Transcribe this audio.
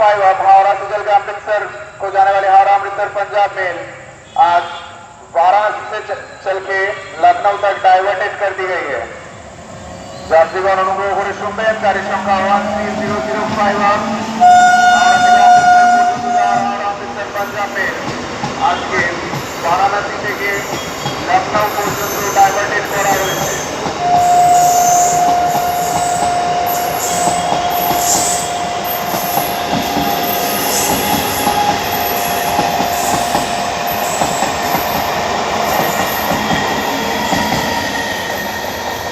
005 अब हावड़ा से चल के अमृतसर को जाने वाली हावड़ा अमृतसर पंजाब मेल आज वाराणसी से चल के लखनऊ तक डाइवर्टेड कर दी गई है। যাত্রীগণ অনুগ্রহ করে শুনবেন গাড়ির সংখ্যা 13005 হাওড়া থেকে